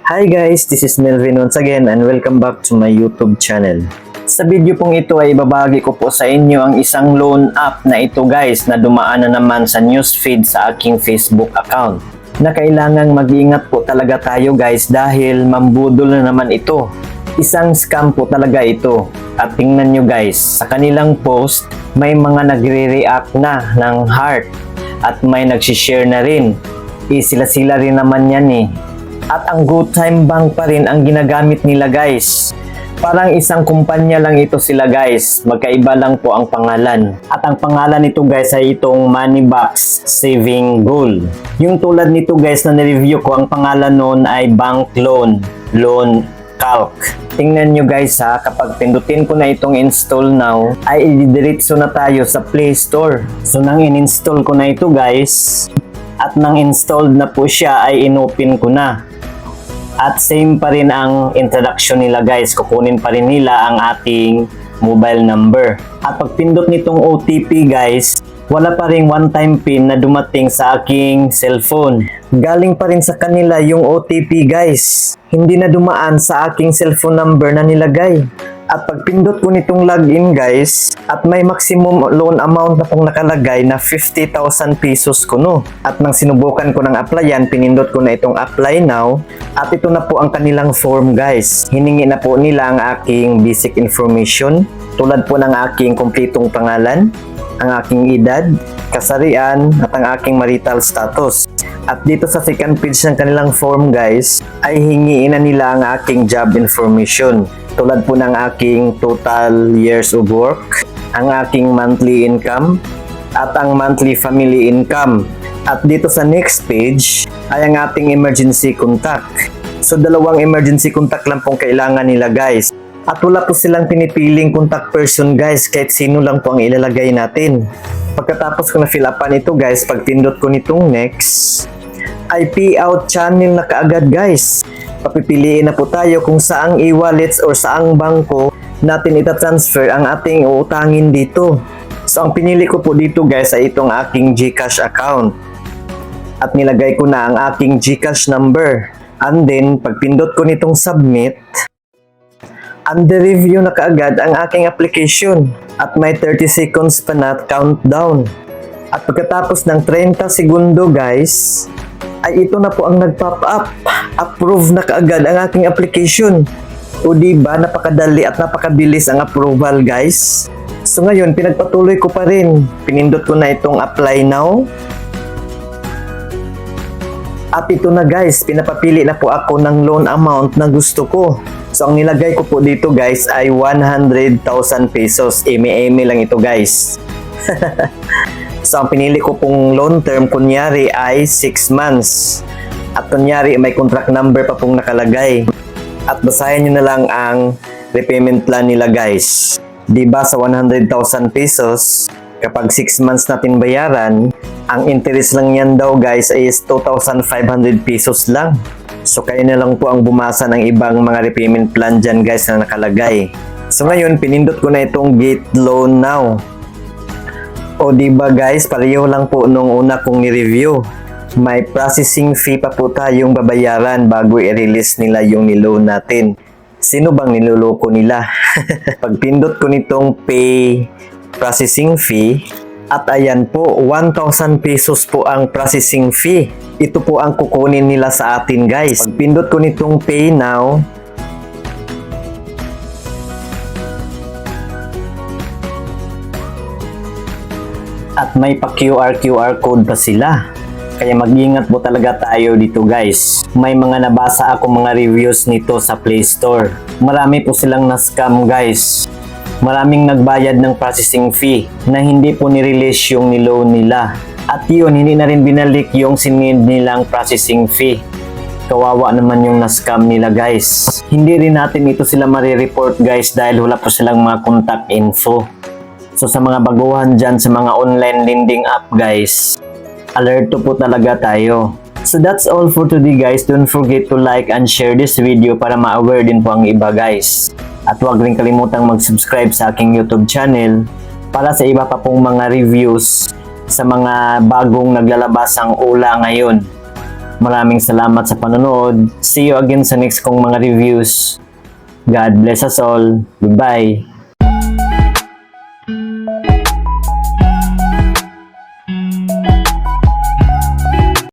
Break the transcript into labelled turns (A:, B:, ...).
A: Hi guys, this is Melvin once again and welcome back to my YouTube channel. Sa video pong ito ay ibabahagi ko po sa inyo ang isang loan app na ito guys na dumaan na naman sa newsfeed sa aking Facebook account. Na kailangang mag-iingat po talaga tayo guys dahil mambudol na naman ito. Isang scam po talaga ito. At tingnan nyo guys, sa kanilang post may mga nagre-react na ng heart at may nagsishare na rin. Sila-sila rin naman yan eh. At ang GoTime Bank pa rin ang ginagamit nila guys. Parang isang kumpanya lang ito sila guys. Magkaiba lang po ang pangalan. At ang pangalan nito guys ay itong Moneybox Saving Goal. Yung tulad nito guys na nireview ko, ang pangalan noon ay Bank Loan Calc. Tingnan nyo guys ha, kapag pindutin ko na itong install now, ay ididiretso na tayo sa Play Store. So nang in-install ko na ito guys, at nang installed na po siya ay inopen ko na. At same pa rin ang introduction nila guys, kukunin pa rin nila ang ating mobile number. At pag pindot nitong OTP guys, wala pa ring one-time pin na dumating sa aking cellphone. Galing pa rin sa kanila yung OTP guys. Hindi na dumaan sa aking cellphone number na nilagay. At pag pindot ko nitong login guys, at may maximum loan amount na pong nakalagay na 50,000 pesos ko no. At nang sinubukan ko ng applyan, pinindot ko na itong apply now. At ito na po ang kanilang form guys. Hiningi na po nila ang aking basic information. Tulad po ng aking kumpletong pangalan, ang aking edad, kasarian, at ang aking marital status. At dito sa second page ng kanilang form guys, ay hingiin na nila ang aking job information. Tulad po ng aking total years of work, ang aking monthly income, at ang monthly family income. At dito sa next page ay ang ating emergency contact. So dalawang emergency contact lang pong kailangan nila guys. At wala po silang pinipiling contact person guys, kahit sino lang po ang ilalagay natin. Pagkatapos ko na fill upan ito guys, pag pindot ko nitong next, ay payout channel na kaagad guys. Papipiliin na po tayo kung saang e-wallets or saang bangko natin itatransfer ang ating uutangin dito. So ang pinili ko po dito guys ay itong aking GCash account. At nilagay ko na ang aking GCash number. And then pag pindot ko nitong submit, under review na kaagad ang aking application. At may 30 seconds pa na countdown. At pagkatapos ng 30 segundo guys, ay ito na po ang nag-pop up. Approve na kaagad ang aking application. O diba, napakadali at napakabilis ang approval guys. So ngayon, pinagpatuloy ko pa rin. Pinindot ko na itong apply now. At ito na guys, pinapapili na po ako ng loan amount na gusto ko. So ang nilagay ko po dito guys ay 100,000 pesos. Eme-eme lang ito guys. So ang pinili ko pong loan term kunyari ay 6 months. At kunyari may contract number pa pong nakalagay. At basahin nyo na lang ang repayment plan nila guys. Diba sa 100,000 pesos, kapag 6 months natin bayaran, ang interest lang yan daw guys is 2,500 pesos lang. So kayo na lang po ang bumasa ng ibang mga repayment plan dyan guys na nakalagay. So ngayon, pinindot ko na itong get loan now. O diba guys, pareho lang po nung una kong ni-review. May processing fee pa po tayong babayaran bago i-release nila yung niloan natin. Sino bang niloloko nila? Pagpindot ko nitong pay processing fee, at ayan po, 1,000 pesos po ang processing fee. Ito po ang kukunin nila sa atin guys. Pagpindot ko nitong pay now, at may pa QR code pa sila. Kaya mag-ingat po talaga tayo dito guys. May mga nabasa ako mga reviews nito sa Play Store. Marami po silang na-scam guys. Maraming nagbayad ng processing fee na hindi po ni-release yung niloan nila. At yun, hindi na rin binalik yung sinid nilang processing fee. Kawawa naman yung na-scam nila guys. Hindi rin natin ito sila marireport guys dahil wala po silang mga contact info. So sa mga baguhan dyan sa mga online lending app guys, alerto po talaga tayo. So that's all for today guys. Don't forget to like and share this video para ma-aware din po ang iba guys. At huwag rin kalimutang mag-subscribe sa aking YouTube channel para sa iba pa pong mga reviews sa mga bagong naglalabas ang ula ngayon. Maraming salamat sa panonood. See you again sa next kong mga reviews. God bless us all. Goodbye.